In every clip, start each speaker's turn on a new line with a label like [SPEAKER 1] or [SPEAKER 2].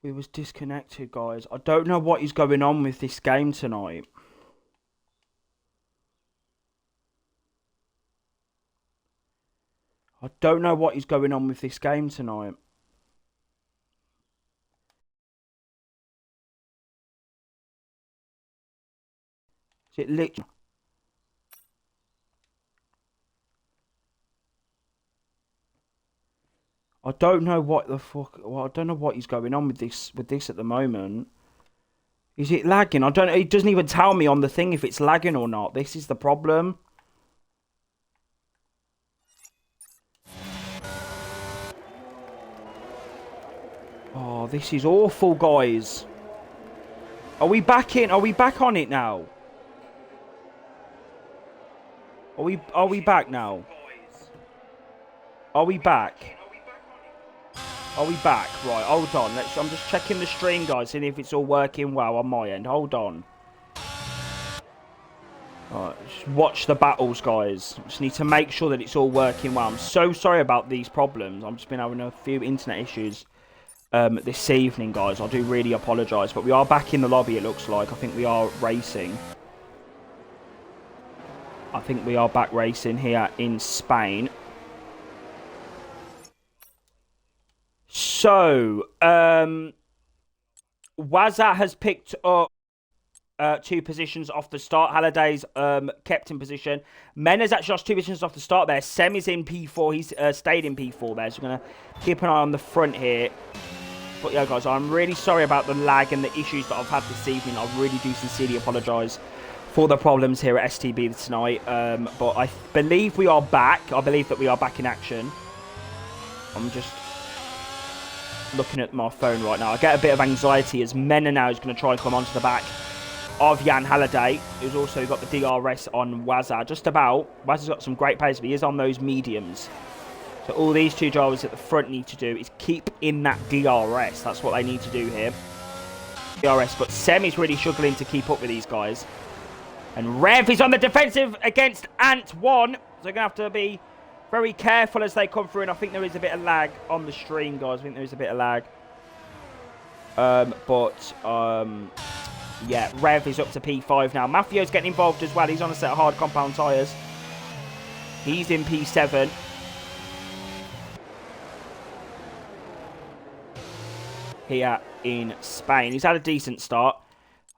[SPEAKER 1] We was disconnected, guys. I don't know what is going on with this game tonight. I don't know what is going on with this game tonight. Is it literally... I don't know what the fuck... Well, I don't know what is going on with this at the moment. Is it lagging? I don't know. It doesn't even tell me on the thing if it's lagging or not. This is the problem. Oh, this is awful, guys. Are we back in? Are we back on it now? Are we back now? Are we back? Are we back? Right, hold on. I'm just checking the stream, guys, seeing if it's all working well on my end. Hold on. Alright, just watch the battles, guys. Just need to make sure that it's all working well. I'm so sorry about these problems. I've just been having a few internet issues this evening, guys. I do really apologise. But we are back in the lobby, it looks like. I think we are racing. I think we are back racing here in Spain. So, Wazza has picked up 2 positions off the start. Halliday's kept in position. Mena's actually lost 2 positions off the start there. Sem is in P4. He's stayed in P4 there. So we're going to keep an eye on the front here. But yeah, guys, I'm really sorry about the lag and the issues that I've had this evening. I really do sincerely apologise for the problems here at STB tonight. But I believe we are back. I believe that we are back in action. I'm just looking at my phone right now. I get a bit of anxiety as Mena now is going to try and come onto the back of Jan Halliday, who's also got the DRS on Wazza. Just about. Wazza's got some great pace, but he is on those mediums. So all these 2 drivers at the front need to do is keep in that DRS. That's what they need to do here. DRS, but Sem is really struggling to keep up with these guys. And Rev is on the defensive against Ant1. So they're going to have to be very careful as they come through, and I think there is a bit of lag on the stream, guys. I think there is a bit of lag. Yeah, Rev is up to P5 now. Mafio's getting involved as well. He's on a set of hard compound tyres. He's in P7. Here in Spain. He's had a decent start.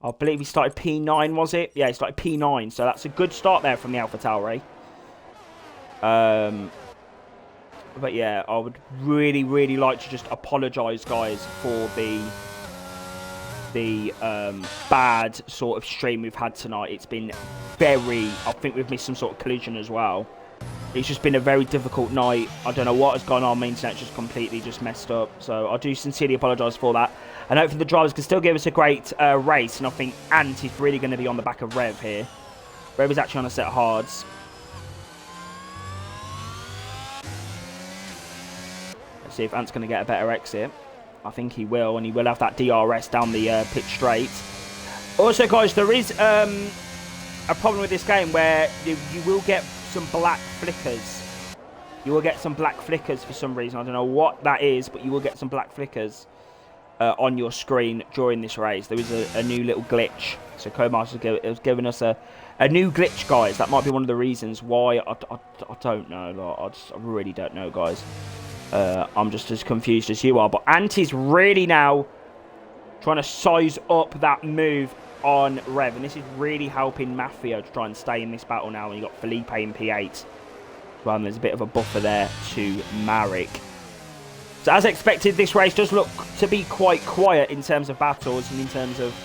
[SPEAKER 1] I believe he started P9, was it? Yeah, he started P9, so that's a good start there from the AlphaTauri. But yeah, I would really, really like to just apologise, guys, for the bad sort of stream we've had tonight. It's been very... I think we've missed some sort of collision as well. It's just been a very difficult night. I don't know what has gone on. My internet's just completely just messed up. So I do sincerely apologise for that. And hopefully the drivers can still give us a great race. And I think Ant is really going to be on the back of Rev here. Rev is actually on a set of hards. Let's see if Ant's going to get a better exit. I think he will, and he will have that DRS down the pitch straight. Also, guys, there is a problem with this game where you will get some black flickers. You will get some black flickers for some reason. I don't know what that is, but you will get some black flickers on your screen during this race. There is a new little glitch. So Codemaster has given us a new glitch, guys. That might be one of the reasons why. I don't know. Like, I really don't know, guys. I'm just as confused as you are. But Ant is really now trying to size up that move on Rev. And this is really helping Mafia to try and stay in this battle now. And you've got Felipe in P8. Well, and there's a bit of a buffer there to Marek. So as expected, this race does look to be quite quiet in terms of battles and in terms of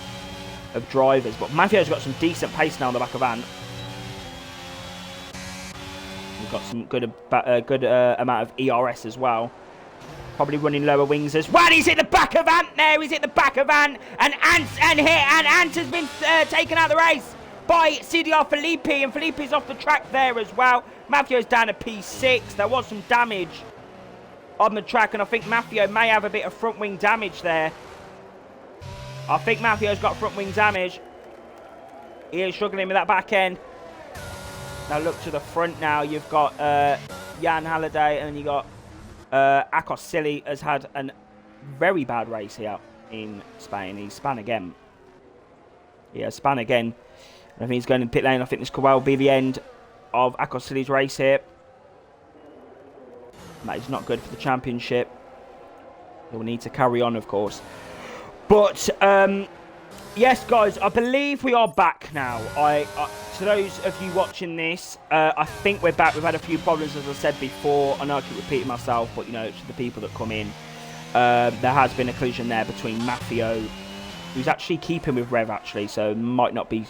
[SPEAKER 1] drivers. But Mafio's got some decent pace now on the back of Ant. We've got some good amount of ERS as well. Probably running lower wings as well. He's at the back of Ant there. He's at the back of Ant. And Ant has been taken out of the race by CDR Felipe. And Felipe's off the track there as well. Mafio's down to P6. There was some damage on the track. And I think Mafio may have a bit of front wing damage there. I think Mafio's got front wing damage. He is struggling with that back end. Now look to the front now. You've got Jan Halliday and you got Akos Silly has had a very bad race here. in Spain. He's spun again. Yeah, spun again. I think he's going in pit lane. I think this could well be the end of Akosili's race here. That is not good for the championship. He'll need to carry on, of course. But, yes, guys, I believe we are back now. To those of you watching this, I think we're back. We've had a few problems, as I said before. I know I keep repeating myself, but, you know, it's the people that come in. There has been a collision there between Mafio, who's actually keeping with Rev, actually, so there might not be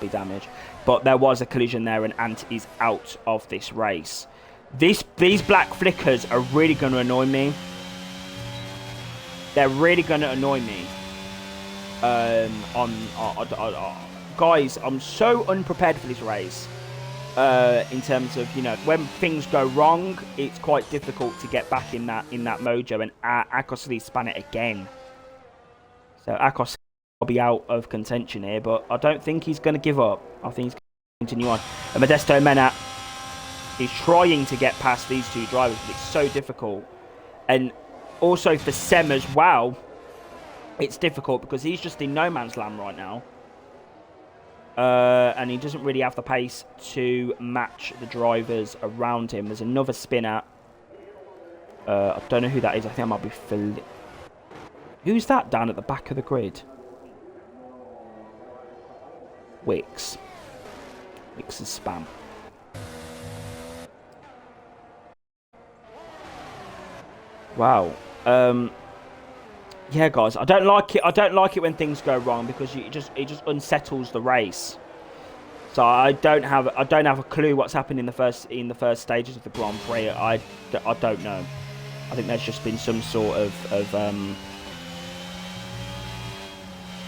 [SPEAKER 1] damage. But there was a collision there, and Ant is out of this race. These black flickers are really going to annoy me. They're really going to annoy me. Guys, I'm so unprepared for this race. In terms of, you know, when things go wrong, it's quite difficult to get back in that mojo. And Akosili spun it again. So Akosili will be out of contention here, but I don't think he's going to give up. I think he's going to continue on. And Modesto Mena is trying to get past these two drivers, but it's so difficult. And also for Sem as well, it's difficult because he's just in no man's land right now. And he doesn't really have the pace to match the drivers around him. There's another spinner. I don't know who that is. I think it might be Phil. Who's that down at the back of the grid? Wix. Wix is spam. Wow. Yeah, guys, I don't like it. I don't like it when things go wrong because it just unsettles the race. So I don't have a clue what's happened in the first stages of the Grand Prix. I don't know. I think there's just been some sort of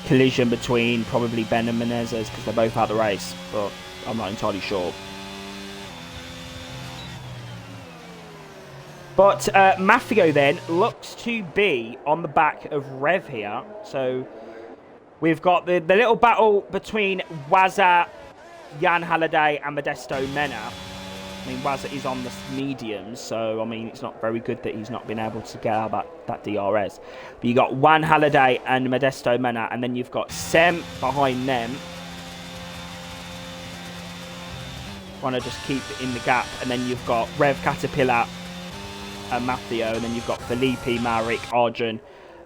[SPEAKER 1] collision between probably Ben and Menezes because they're both out of the race, but I'm not entirely sure. But Mafio then looks to be on the back of Rev here. So we've got the little battle between Waza, Jan Halliday and Modesto Mena. I mean, Waza is on the mediums, so I mean, it's not very good that he's not been able to get out that DRS. But you got Jan Halliday and Modesto Mena, and then you've got Sem behind them. Trying to just keep in the gap, and then you've got Rev Caterpillar and Mafio, and then you've got Felipe, Marek, Arjun,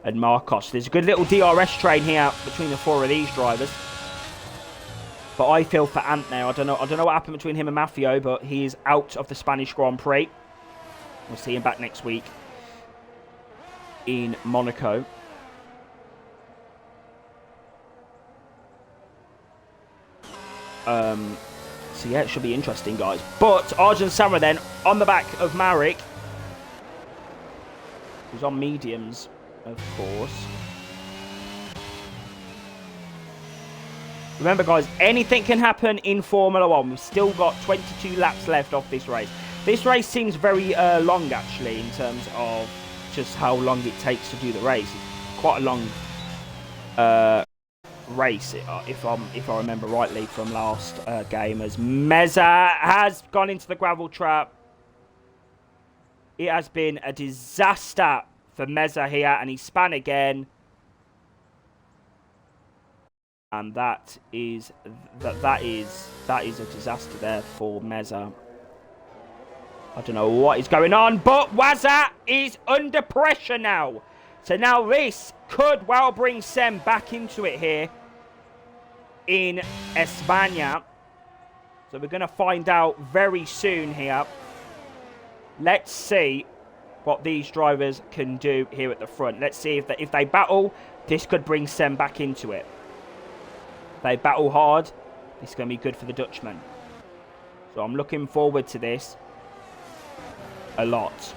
[SPEAKER 1] and Marcos. There's a good little DRS train here between the four of these drivers. But I feel for Ant now. I don't know what happened between him and Mafio, but he is out of the Spanish Grand Prix. We'll see him back next week in Monaco. So yeah, it should be interesting, guys. But Arjun Samra then on the back of Marek, who's on mediums, of course. Remember, guys, anything can happen in Formula 1. We've still got 22 laps left of this race. This race seems very long, actually, in terms of just how long it takes to do the race. It's quite a long race, if I remember rightly from last game, as Meza has gone into the gravel trap. It has been a disaster for Meza here, and he spun again. And that is a disaster there for Meza. I don't know what is going on, but Waza is under pressure now. So now this could well bring Sem back into it here in España. So we're going to find out very soon here. Let's see what these drivers can do here at the front. Let's see if they battle, this could bring Sem back into it. If they battle hard, this is going to be good for the Dutchman. So I'm looking forward to this a lot.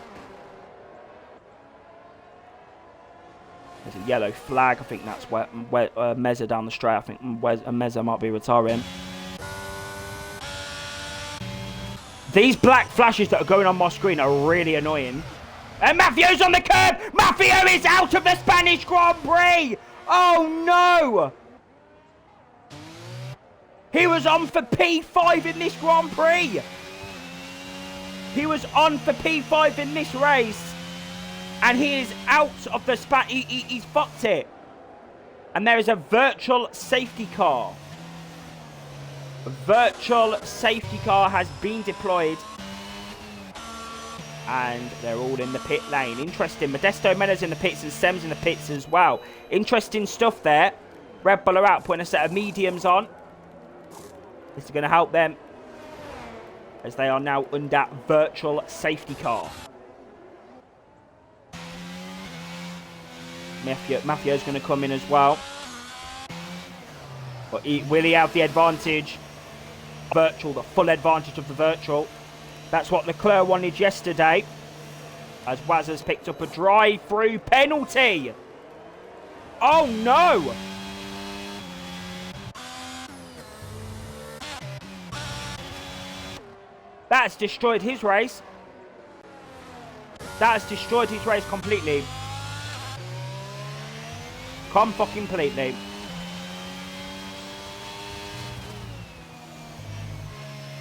[SPEAKER 1] There's a yellow flag. I think that's where Meza down the straight. I think Meza might be retiring. These black flashes that are going on my screen are really annoying. And Mafio's on the curb! Mafio is out of the Spanish Grand Prix! Oh no! He was on for P5 in this Grand Prix! He was on for P5 in this race. And he is out of the he's fucked it. And there is a virtual safety car. A virtual safety car has been deployed. And they're all in the pit lane. Interesting. Modesto Mena's in the pits and Sem's in the pits as well. Interesting stuff there. Red Bull are out putting a set of mediums on. This is going to help them as they are now under virtual safety car. Mafio's going to come in as well. But will he have the advantage? Virtual, the full advantage of the virtual. That's what Leclerc wanted yesterday. As Waz has picked up a drive-through penalty. Oh no! That's destroyed his race. That's destroyed his race completely. Completely.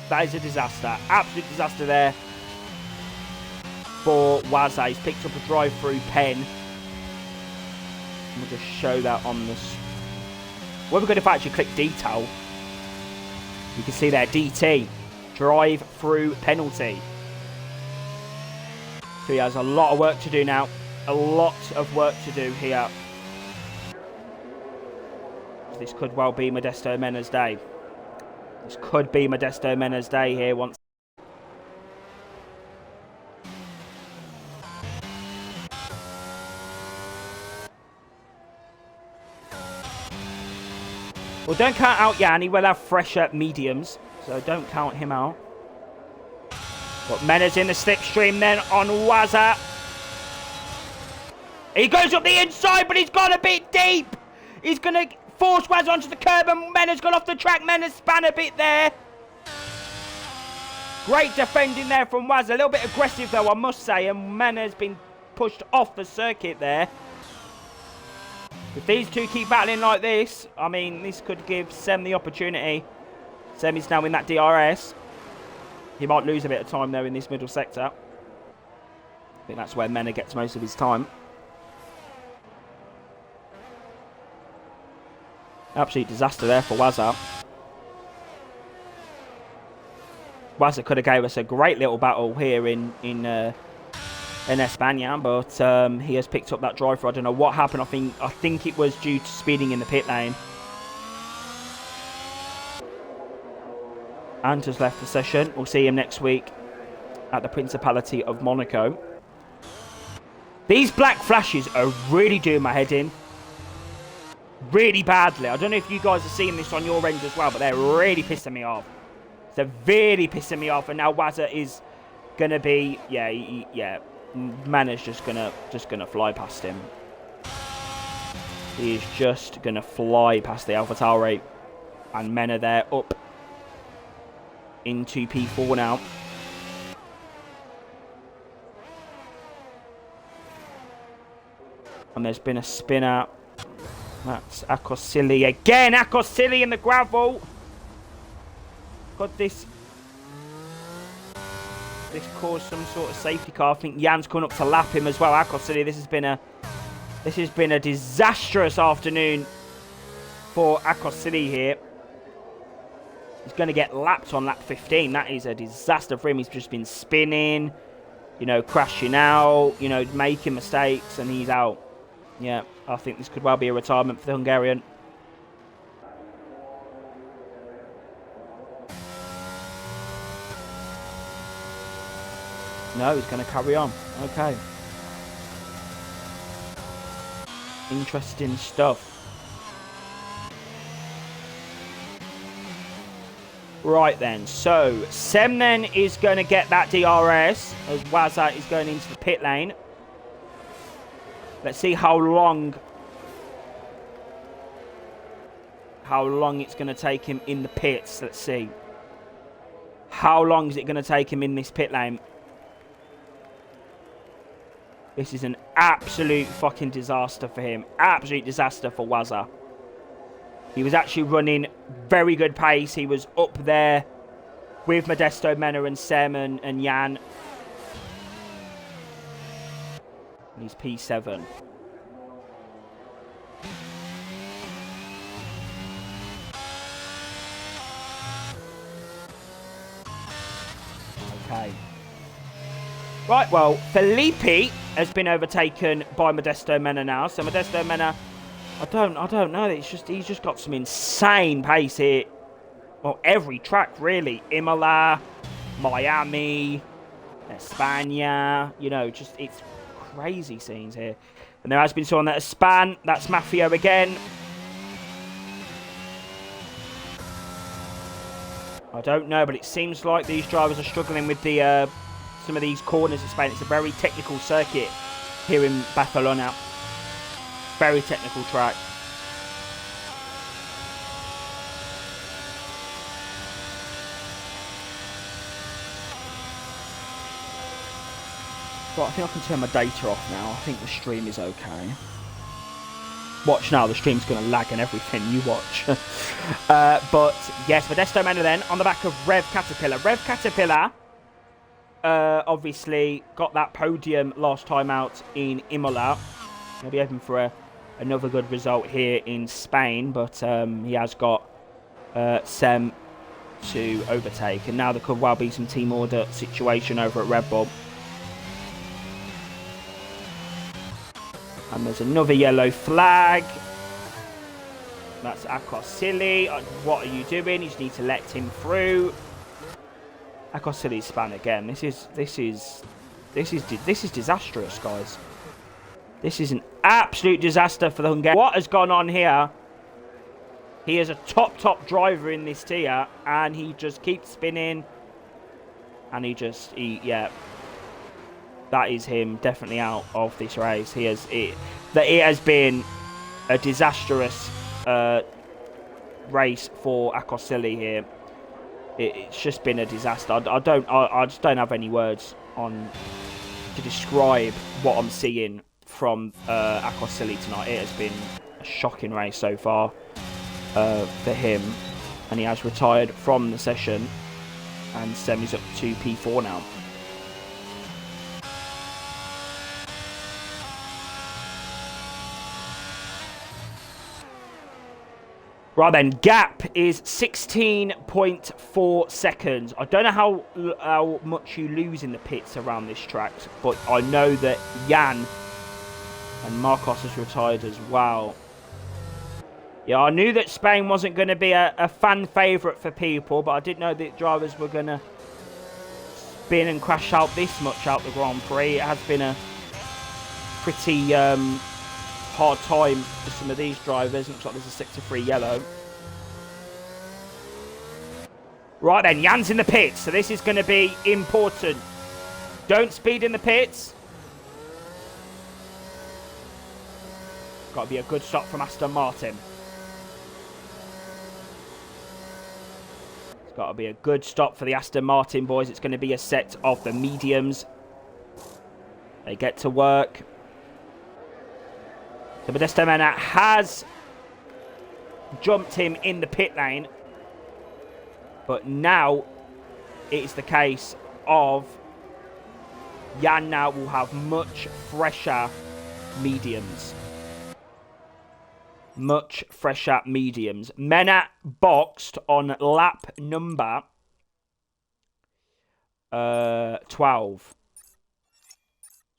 [SPEAKER 1] That is a disaster. Absolute disaster there for Waza. He's picked up a drive-through pen. We'll just show that on this. What we're going to actually click detail. You can see there, DT. Drive-through penalty. So he has a lot of work to do now. A lot of work to do here. This could well be Modesto Mena's day. This could be Modesto Mena's day here once. Well, don't count out Jan. He will have fresher mediums. So don't count him out. But Mena's in the slipstream then on Waza. He goes up the inside, but he's gone a bit deep. He's going to force Waza onto the curb, and Mena's gone off the track. Mena's span a bit there. Great defending there from Waza. A little bit aggressive, though, I must say. And Mena's been pushed off the circuit there. If these two keep battling like this, I mean, this could give Sem the opportunity. Sem is now in that DRS. He might lose a bit of time, though, in this middle sector. I think that's where Mena gets most of his time. Absolute disaster there for Waza. Waza could have gave us a great little battle here in España, but he has picked up that drive-through. I don't know what happened. I think it was due to speeding in the pit lane. Ant has left the session. We'll see him next week at the Principality of Monaco. These black flashes are really doing my head in. Really badly. I don't know if you guys are seeing this on your end as well, but they're really pissing me off. They're really pissing me off, and now Waza is gonna be, Mena's just gonna fly past him. He is just gonna fly past the AlphaTauri, and Mena there up into P4 now. And there's been a spin out. That's Akosili again. Akosili in the gravel. God, this caused some sort of safety car. I think Jan's coming up to lap him as well. Akosili, this has been a disastrous afternoon for Akosili here. He's going to get lapped on lap 15. That is a disaster for him. He's just been spinning, crashing out, making mistakes, and he's out. Yeah, I think this could well be a retirement for the Hungarian. No, he's going to carry on. Okay. Interesting stuff. Right then, so Sem then is going to get that DRS as Waza is going into the pit lane. Let's see how long it's going to take him in the pits. Let's see. How long is it going to take him in this pit lane? This is an absolute fucking disaster for him. Absolute disaster for Waza. He was actually running very good pace. He was up there with Modesto, Mena and Sem and Jan. And he's P7. Right, well, Felipe has been overtaken by Modesto Mena now. So Modesto Mena, I don't know. It's just he's just got some insane pace here. Well, every track really. Imola, Miami, España. You know, just it's crazy scenes here. And there has been someone that has spun. That's Mafia again. I don't know, but it seems like these drivers are struggling with the some of these corners in Spain. It's a very technical circuit here in Barcelona. Very technical track. Right, I think I can turn my data off now. I think the stream is okay. Watch now, the stream's going to lag and everything. You watch. But yes, Modesto Mena then on the back of Rev Caterpillar. Rev Caterpillar obviously got that podium last time out in Imola. He'll be hoping for another good result here in Spain, but he has got Sem to overtake. And now there could well be some team order situation over at Red Bull. And there's another yellow flag. That's Akosili. What are you doing? You just need to let him through. Akosili's span again. This is disastrous, guys. This is an absolute disaster for the Hungarian. What has gone on here? He is a top driver in this tier, and he just keeps spinning. And yeah. That is him definitely out of this race. It has been a disastrous race for Akosili here. It's just been a disaster. I just don't have any words to describe what I'm seeing from Akosili tonight. It has been a shocking race so far for him, and he has retired from the session, and Semi's up to P4 now. Right then, gap is 16.4 seconds. I don't know how much you lose in the pits around this track, but I know that Jan and Marcos has retired as well. Yeah, I knew that Spain wasn't going to be a fan favourite for people, but I didn't know that drivers were going to spin and crash out this much out the Grand Prix. It has been a pretty hard time for some of these drivers. Looks like there's a sector 3 yellow. Right then, Jan's in the pits, so this is going to be important. Don't speed in the pits. Got to be a good stop from Aston Martin. It's got to be a good stop for the Aston Martin boys. It's going to be a set of the mediums. They get to work. So Modesto Mena has jumped him in the pit lane. But now it is the case of Jan now will have much fresher mediums. Much fresher mediums. Mena boxed on lap number 12.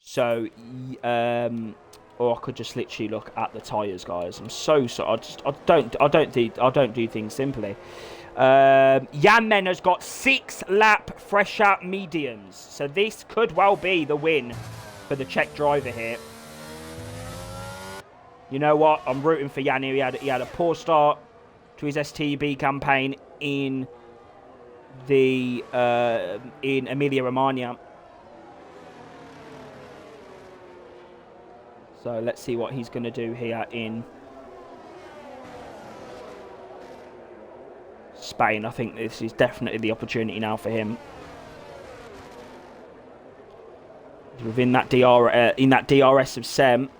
[SPEAKER 1] So, or I could just literally look at the tyres, guys. I'm so sorry. I don't do things simply. Jan Mena's got 6 lap fresher mediums. So this could well be the win for the Czech driver here. You know what? I'm rooting for Jan here. He had a poor start to his STB campaign in the in Emilia-Romagna. So let's see what he's going to do here in Spain. I think this is definitely the opportunity now for him. Within that in that DRS of Sem.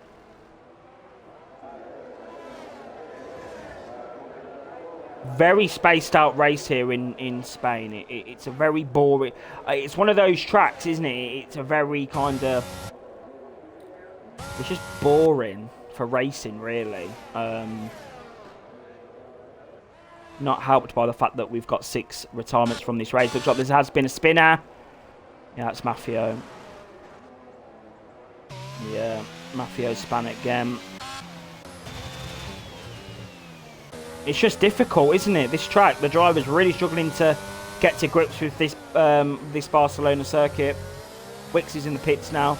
[SPEAKER 1] Very spaced out race here in Spain. It's a very boring. It's one of those tracks, isn't it? It's a very kind of. It's just boring for racing, really. Not helped by the fact that we've got 6 retirements from this race. Looks like there has been a spinner. Yeah, that's Mafio. Yeah, Mafio span again. It's just difficult, isn't it? This track, the driver's really struggling to get to grips with this this Barcelona circuit. Wicks is in the pits now.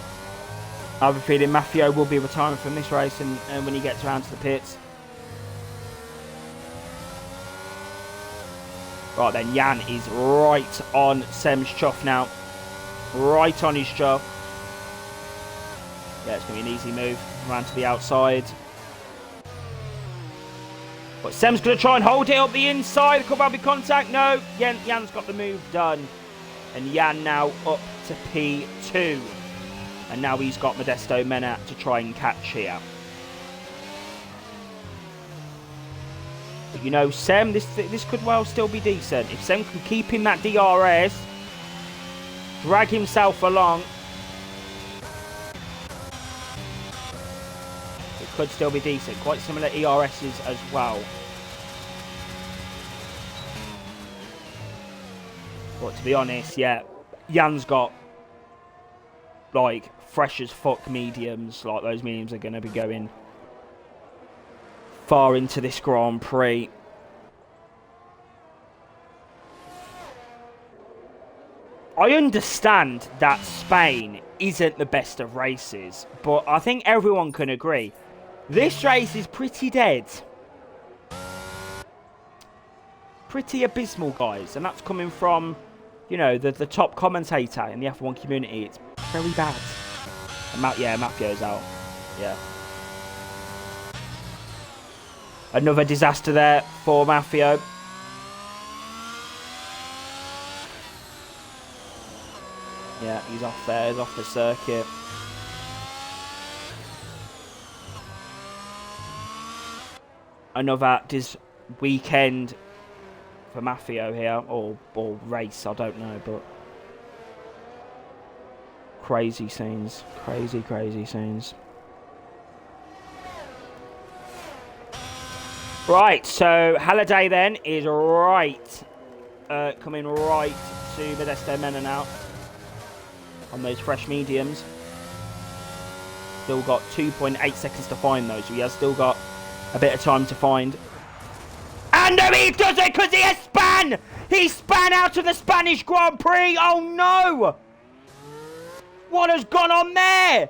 [SPEAKER 1] I have a feeling Mafio will be retiring from this race and when he gets around to the pits. Right then, Jan is right on Sem's chuff now. Right on his chuff. Yeah, it's going to be an easy move. Around to the outside. But Sem's going to try and hold it up the inside. Could that be contact? No. Jan's got the move done. And Jan now up to P2. And now he's got Modesto Mena to try and catch here. But you know, Sem, this could well still be decent. If Sem can keep in that DRS, drag himself along, it could still be decent. Quite similar ERSs as well. But to be honest, yeah, Jan's got like fresh as fuck mediums. Like those mediums are going to be going far into this Grand Prix. I understand that Spain isn't the best of races, but I think everyone can agree this race is pretty dead. Pretty abysmal, guys. And that's coming from, you know, the top commentator in the F1 community. It's very bad. And yeah, Mafio's out. Yeah. Another disaster there for Mafio. Yeah, he's off there. He's off the circuit. Another weekend for Mafio here. Or race, I don't know. But crazy scenes. Crazy, crazy scenes. Right, so Halliday then is right. Coming right to Modesto Mena now. On those fresh mediums. Still got 2.8 seconds to find those. So he has still got a bit of time to find. And no, he does it because he has span! He span out of the Spanish Grand Prix! Oh no! What has gone on there?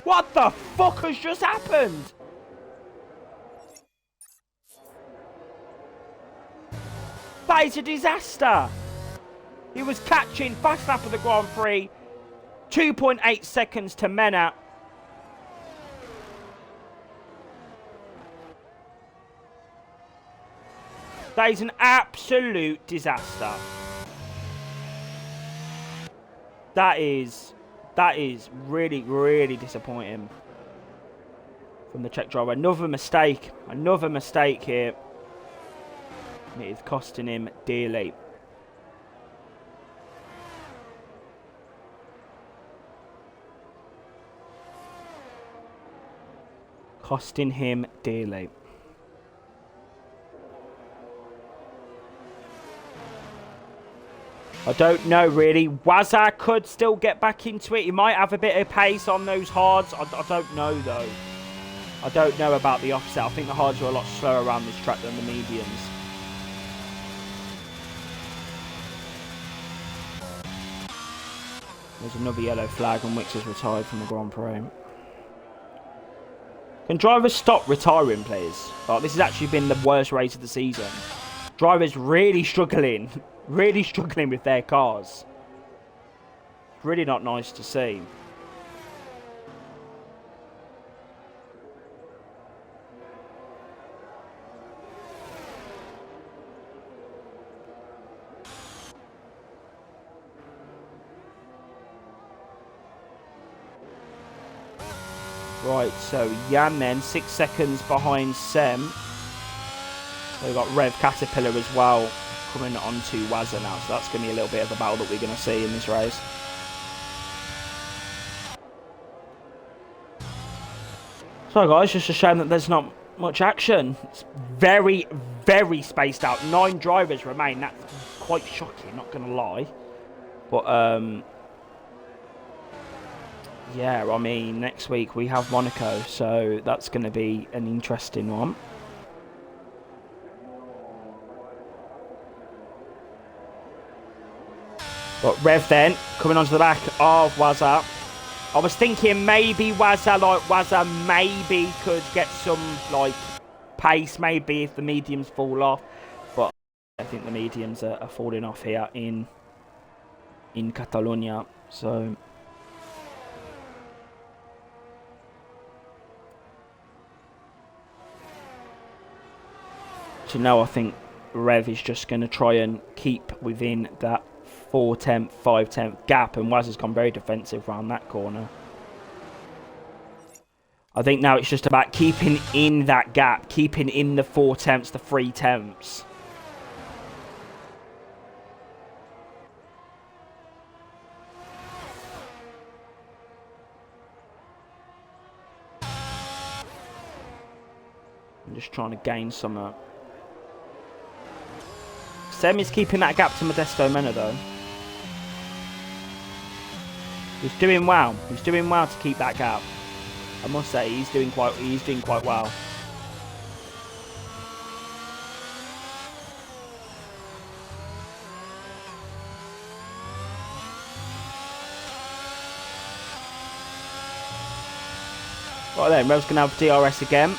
[SPEAKER 1] What the fuck has just happened? That is a disaster. He was catching fast lap of the Grand Prix. 2.8 seconds to Mena. That is an absolute disaster. That is really, really disappointing from the Czech driver. Another mistake here. It is costing him dearly. Costing him dearly. I don't know really. Wazza could still get back into it. He might have a bit of pace on those hards. I don't know though. I don't know about the offset. I think the hards are a lot slower around this track than the mediums. There's another yellow flag and Wicks is retired from the Grand Prix. Can drivers stop retiring, please? Like, this has actually been the worst race of the season. Drivers really struggling. Really struggling with their cars. It's really not nice to see. Right, so Jan then 6 seconds behind Sem. We've got Rev Caterpillar as well coming onto Wazza now, so that's going to be a little bit of a battle that we're going to see in this race. So guys, just a shame that there's not much action. It's very, very spaced out. 9 drivers remain. That's quite shocking, not going to lie. But, yeah, I mean, next week we have Monaco, so that's going to be an interesting one. But Rev then, coming onto the back of Wazza. I was thinking maybe Wazza maybe could get some, like, pace, maybe if the mediums fall off. But I think the mediums are falling off here in Catalonia. So... So now I think Rev is just going to try and keep within that 4/10, 5/10 gap, and Waz has gone very defensive around that corner. I think now it's just about keeping in that gap, keeping in the 4/10, the 3/10. I'm just trying to gain some... Sem is keeping that gap to Modesto Mena though. He's doing well. He's doing well to keep that gap. I must say he's doing quite well. Right then, Rev's gonna have DRS again.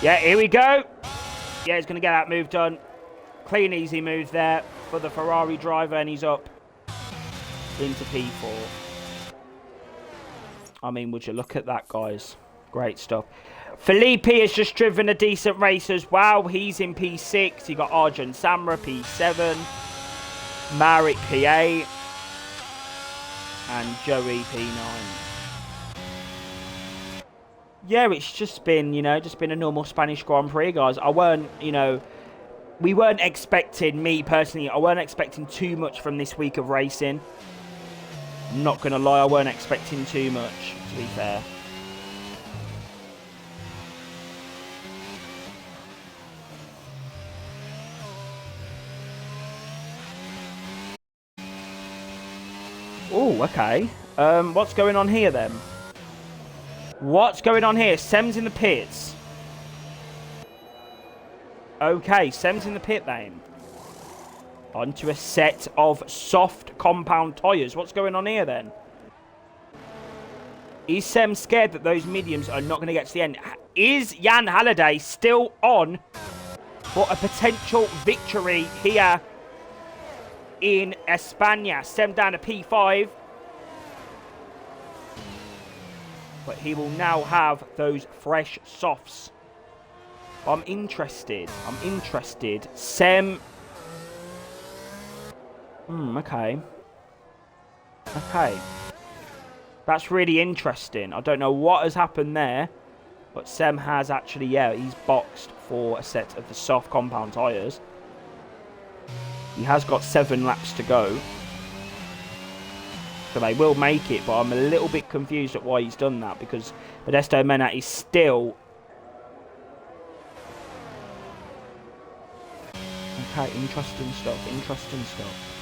[SPEAKER 1] Yeah, here we go. Yeah, he's going to get that move done. Clean, easy move there for the Ferrari driver, and he's up into P4. I mean, would you look at that, guys? Great stuff. Felipe has just driven a decent race as well. He's in P6. You got Arjun Samra, P7. Marek, P8. And Joey, P9. Yeah, it's just been, you know, just been a normal Spanish Grand Prix, guys. I weren't, you know, we weren't expecting, me personally, I weren't expecting too much from this week of racing. I'm not going to lie, I weren't expecting too much, to be fair. Oh, okay. What's going on here, then? What's going on here? Sem's in the pits. Okay, Sem's in the pit lane. Onto a set of soft compound tyres. What's going on here then? Is Sem scared that those mediums are not going to get to the end? Is Jan Halliday still on for a potential victory here in España? Sem down to P5. But he will now have those fresh softs. I'm interested. I'm interested. Sem. Okay. Okay. That's really interesting. I don't know what has happened there. But Sem has actually, yeah, he's boxed for a set of the soft compound tyres. He has got 7 laps to go. So they will make it, but I'm a little bit confused at why he's done that, because Modesto Mena is still... Okay, interesting stuff, interesting stuff.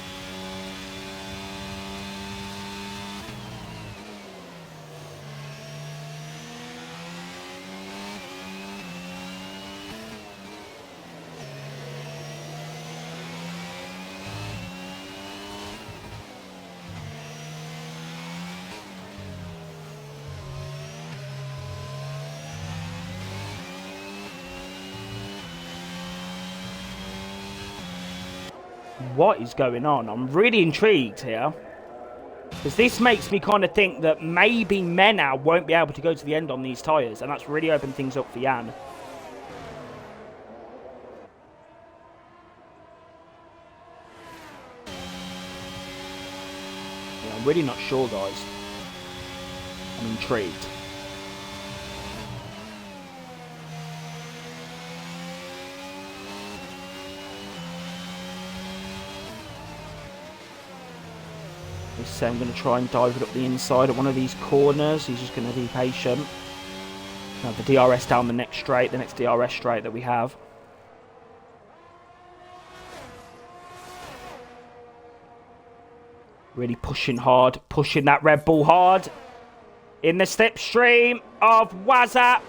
[SPEAKER 1] What is going on? I'm really intrigued here, because this makes me kind of think that maybe Mena won't be able to go to the end on these tyres, and that's really opened things up for Jan. Yeah, I'm really not sure, guys. I'm intrigued. So I'm going to try and dive it up the inside at one of these corners. He's just going to be patient. Now the DRS down the next straight, the next DRS straight that we have. Really pushing hard, pushing that Red Bull hard. In the slipstream of Wazza.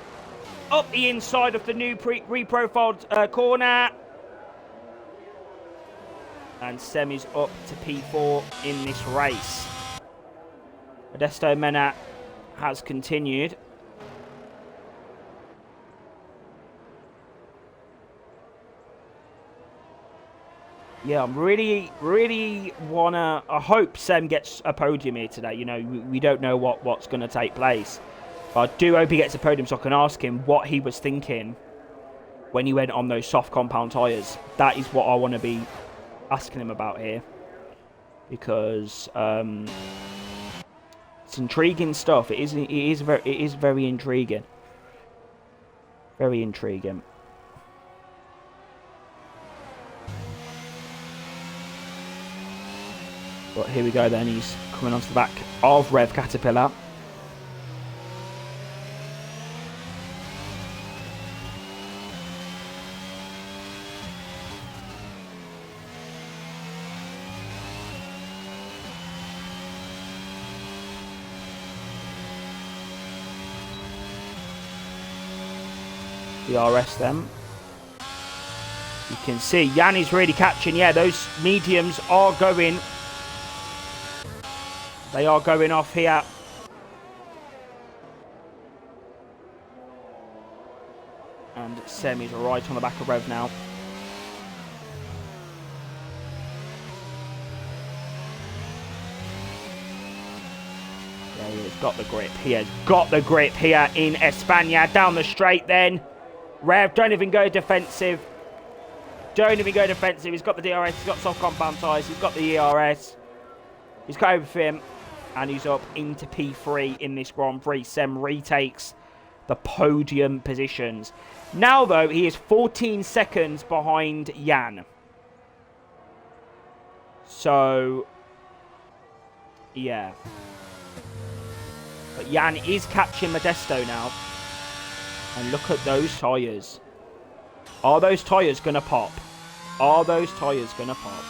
[SPEAKER 1] Up the inside of the new reprofiled corner. And Semi's up to P4 in this race. Modesto Mena has continued. Yeah, I'm really wanna. I hope Sem gets a podium here today. You know, we don't know what's going to take place, but I do hope he gets a podium so I can ask him what he was thinking when he went on those soft compound tyres. That is what I want to be asking him about here, because it's intriguing stuff. It is very intriguing. Very intriguing. But here we go then, he's coming onto the back of Rev Caterpillar. The RS then. You can see Jan is really catching. Yeah, those mediums are going. They are going off here. And Sem is right on the back of Rev now. Yeah, he has got the grip. He has got the grip here in España. Down the straight then. Rev, don't even go defensive. Don't even go defensive. He's got the DRS. He's got soft compound tyres. He's got the ERS. He's got everything. And he's up into P3 in this Grand Prix. Sem retakes the podium positions. Now, though, he is 14 seconds behind Jan. So, yeah. But Jan is catching Modesto now. And look at those tyres. Are those tyres going to pop? Are those tyres going to pop?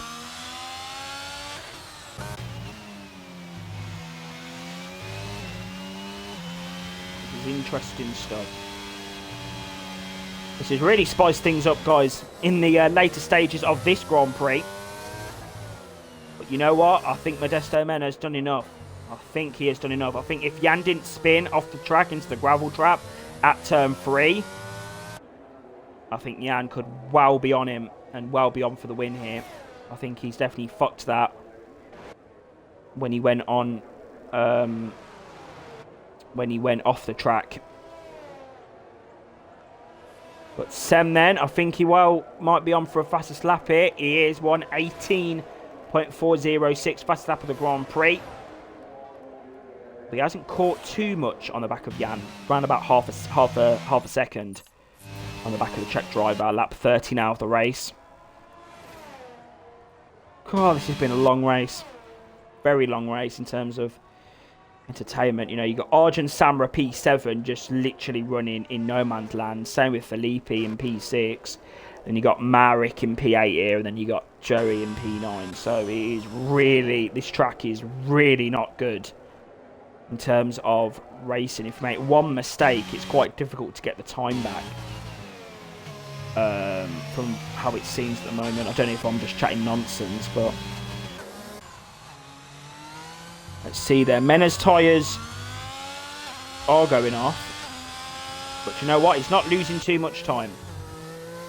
[SPEAKER 1] Interesting stuff. This has really spiced things up, guys, in the later stages of this Grand Prix. But you know what? I think Modesto Mena has done enough. I think he has done enough. I think if Jan didn't spin off the track into the gravel trap at turn 3, I think Jan could well be on him and well be on for the win here. I think he's definitely fucked that when he went on... when he went off the track. But Sem then, I think he might be on for a fastest lap here. He is 1:18.406, fastest lap of the Grand Prix. But he hasn't caught too much on the back of Jan. Around about half a second on the back of the Czech driver. Lap 30 now of the race. God, this has been a long race. Very long race in terms of entertainment. You know, you got Arjun Samra P7 just literally running in no man's land. Same with Felipe in P6. Then you got Marek in P8 here, and then you got Joey in P9. So it is really, this track is really not good in terms of racing. If you make one mistake, it's quite difficult to get the time back. From how it seems at the moment. I don't know if I'm just chatting nonsense, but let's see there. Mena's tyres are going off. But you know what? He's not losing too much time.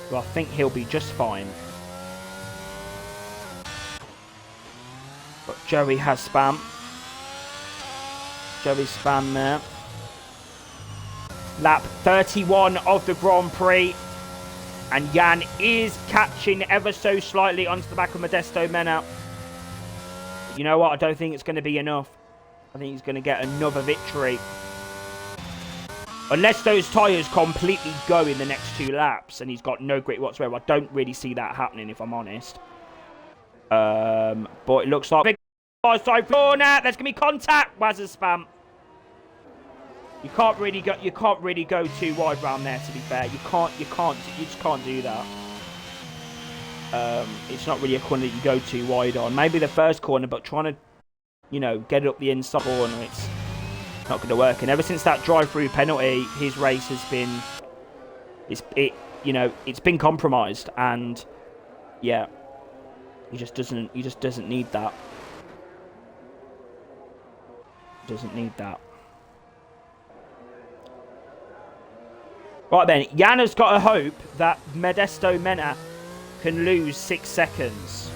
[SPEAKER 1] So I think he'll be just fine. But Joey has spam. Joey's spam there. Lap 31 of the Grand Prix. And Jan is catching ever so slightly onto the back of Modesto Mena. You know what? I don't think it's going to be enough. I think he's going to get another victory. Unless those tyres completely go in the next 2 laps and he's got no grip whatsoever. I don't really see that happening, if I'm honest. But it looks like... Oh, sorry, now there's going to be contact. Wazza spam. You can't really go too wide round there, to be fair. You just can't do that. It's not really a corner that you go too wide on. Maybe the first corner, but trying to you know, get it up the inside corner. It's not going to work. And ever since that drive-through penalty, his race has been, it's been compromised. And yeah, he just doesn't need that. Doesn't need that. Right then, Jan has got to hope that Modesto Mena can lose 6 seconds.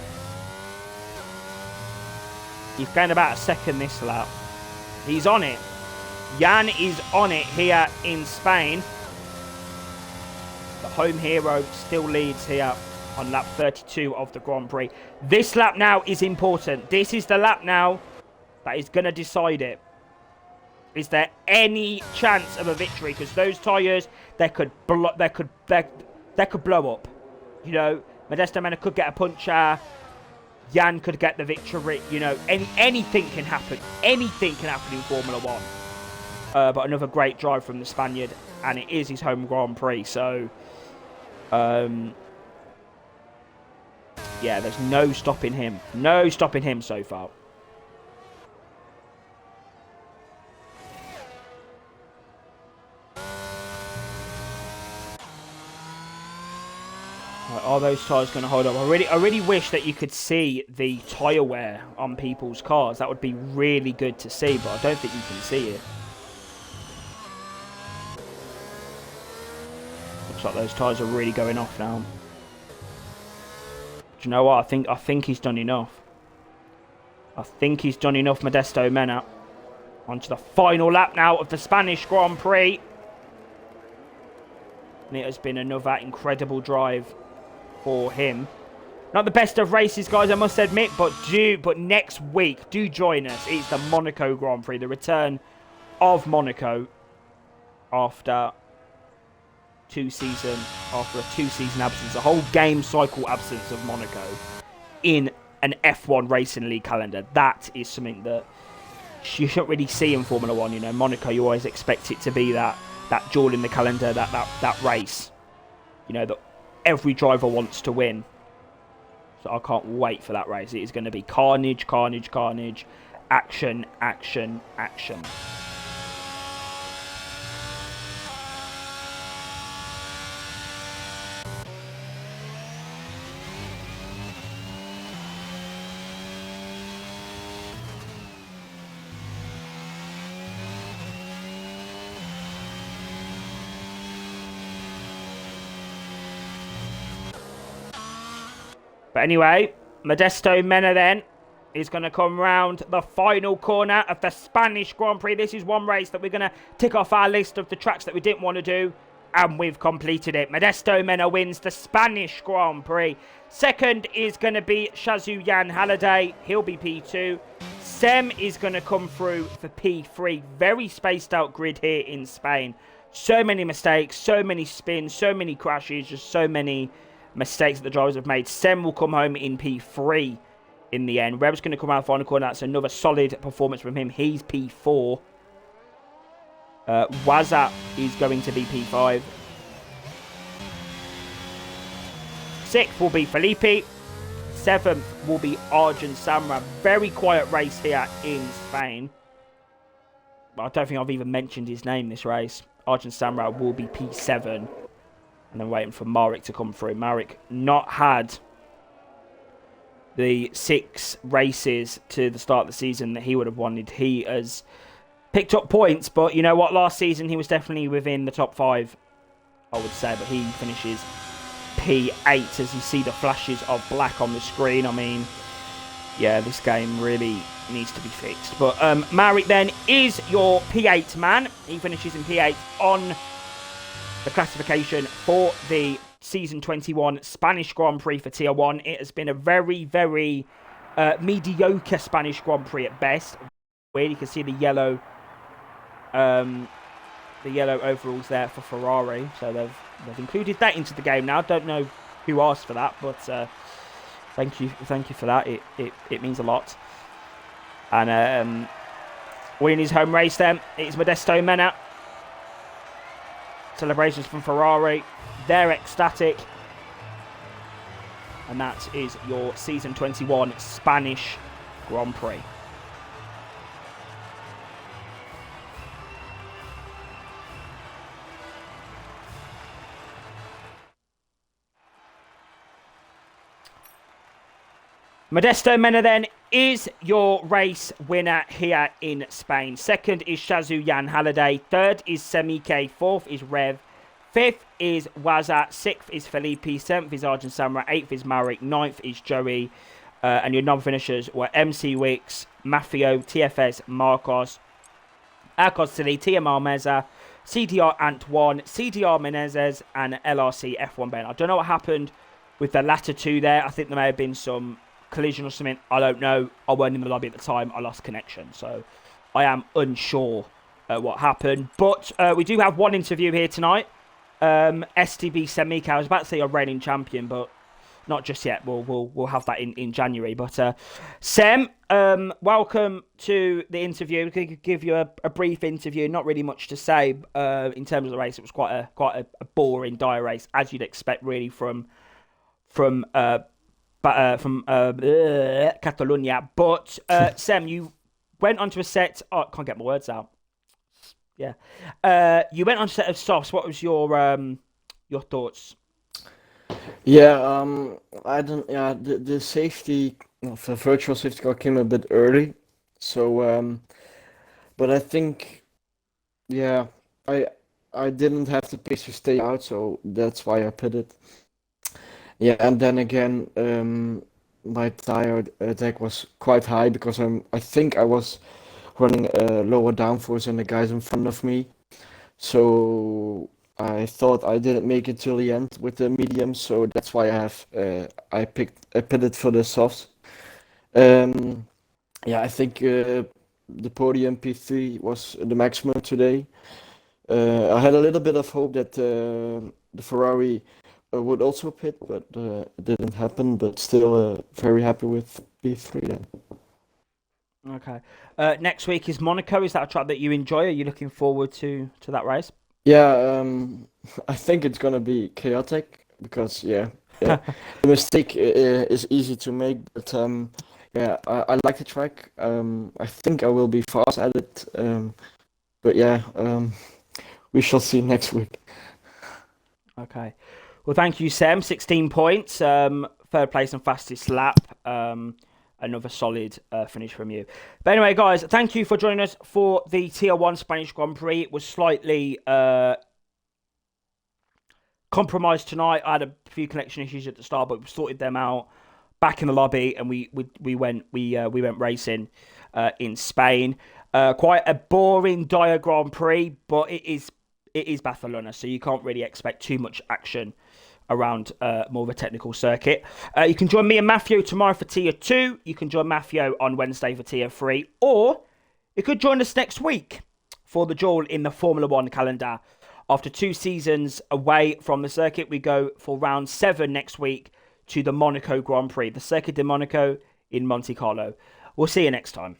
[SPEAKER 1] He's gained about a second this lap. He's on it. Jan is on it here in Spain. The home hero still leads here on lap 32 of the Grand Prix. This lap now is important. This is the lap now that is going to decide it. Is there any chance of a victory? Because those tyres, they could blow up. You know, Modesto Mena could get a puncture. Jan could get the victory. You know, anything can happen. Anything can happen in Formula 1. But another great drive from the Spaniard, and it is his home Grand Prix. So, yeah, there's no stopping him. No stopping him so far. Are those tyres going to hold up? I really wish that you could see the tyre wear on people's cars. That would be really good to see, but I don't think you can see it. Looks like those tyres are really going off now. Do you know what? I think he's done enough. I think he's done enough, Modesto Mena. On to the final lap now of the Spanish Grand Prix. And it has been another incredible drive for him. Not the best of races, guys, I must admit, but next week, do join us. It's the Monaco Grand Prix, the return of Monaco after a two-season absence, a whole game cycle absence of Monaco in an F1 Racing League calendar. That is something that you shouldn't really see in Formula 1. You know, Monaco, you always expect it to be that jewel in the calendar, that race. You know, that every driver wants to win. So I can't wait for that race. It is going to be carnage, carnage, carnage. Action, action, action. But anyway, Modesto Mena then is going to come round the final corner of the Spanish Grand Prix. This is one race that we're going to tick off our list of the tracks that we didn't want to do. And we've completed it. Modesto Mena wins the Spanish Grand Prix. Second is going to be Shazzu Jan Halliday. He'll be P2. Sem is going to come through for P3. Very spaced out grid here in Spain. So many mistakes, so many spins, so many crashes, just so many mistakes that the drivers have made. Sem will come home in P3 in the end. Webb's going to come out of the final corner. That's another solid performance from him. He's P4. Waza is going to be P5. 6th will be Felipe. 7th will be Arjun Samra. Very quiet race here in Spain. But I don't think I've even mentioned his name this race. Arjun Samra will be P7. And then waiting for Marek to come through. Marek not had the 6 races to the start of the season that he would have wanted. He has picked up points, but you know what? Last season he was definitely within the top 5, I would say. But he finishes P8 as you see the flashes of black on the screen. I mean, yeah, this game really needs to be fixed. But Marek then is your P8 man. He finishes in P8 on the classification for the Season 21 Spanish Grand Prix for Tier 1. It has been a very, very mediocre Spanish Grand Prix at best. Where you can see the yellow overalls there for Ferrari. So they've included that into the game now. Don't know who asked for that, but thank you for that. It means a lot. And winning his home race then, it's Modesto Mena. Celebrations from Ferrari. They're ecstatic. And that is your Season 21 Spanish Grand Prix. Modesto Mena then is your race winner here in Spain. Second is Shazoo Jan Halliday. Third is Semike. Fourth is Rev. Fifth is Waza. Sixth is Felipe. Seventh is Argent Samurai. Eighth is Marik. Ninth is Joey. And your non-finishers were MC Wicks, Mafio, TFS, Marcos, Arcos Silly, TMR Meza, CDR Ant1, CDR Menezes, and LRC F1 Ben. I don't know what happened with the latter two there. I think there may have been some collision or something. I don't know. I weren't in the lobby at the time. I lost connection. So I am unsure what happened. But we do have one interview here tonight. STB Semika. I was about to say a reigning champion, but not just yet. We'll have that in January. But Sem, welcome to the interview. We could give you a brief interview. Not really much to say in terms of the race. It was quite a boring, dire race, as you'd expect, really from Catalonia. But Sem, you went onto a set. Oh, I can't get my words out. Yeah, you went on a set of softs. What was your thoughts?
[SPEAKER 2] Yeah, I don't. Yeah, the safety, the virtual safety car came a bit early, so but I think, yeah, I didn't have the pace to stay out, so that's why I put it. Yeah, and then again, my tire deck was quite high because I think I was running lower downforce than the guys in front of me, so I thought I didn't make it till the end with the medium, so that's why I pitted for the softs. Yeah, I think the podium P3 was the maximum today. I had a little bit of hope that the Ferrari would also pit, but it didn't happen. But still, very happy with P3 then.
[SPEAKER 1] Okay. Next week is Monaco. Is that a track that you enjoy? Are you looking forward to that race?
[SPEAKER 2] Yeah, I think it's gonna be chaotic because the mistake is easy to make, but yeah, I like the track. I think I will be fast at it. But yeah, we shall see next week.
[SPEAKER 1] Okay. Well, thank you, Sam. 16 points. Third place and fastest lap. Another solid finish from you. But anyway, guys, thank you for joining us for the Tier 1 Spanish Grand Prix. It was slightly compromised tonight. I had a few connection issues at the start, but we sorted them out back in the lobby, and we went racing in Spain. Quite a boring, dire Grand Prix, but it is Barcelona, so you can't really expect too much action around more of a technical circuit. You can join me and Mafio tomorrow for Tier 2. You can join Mafio on Wednesday for Tier 3. Or you could join us next week for the duel in the Formula 1 calendar. After 2 seasons away from the circuit, we go for round 7 next week to the Monaco Grand Prix, the Circuit de Monaco in Monte Carlo. We'll see you next time.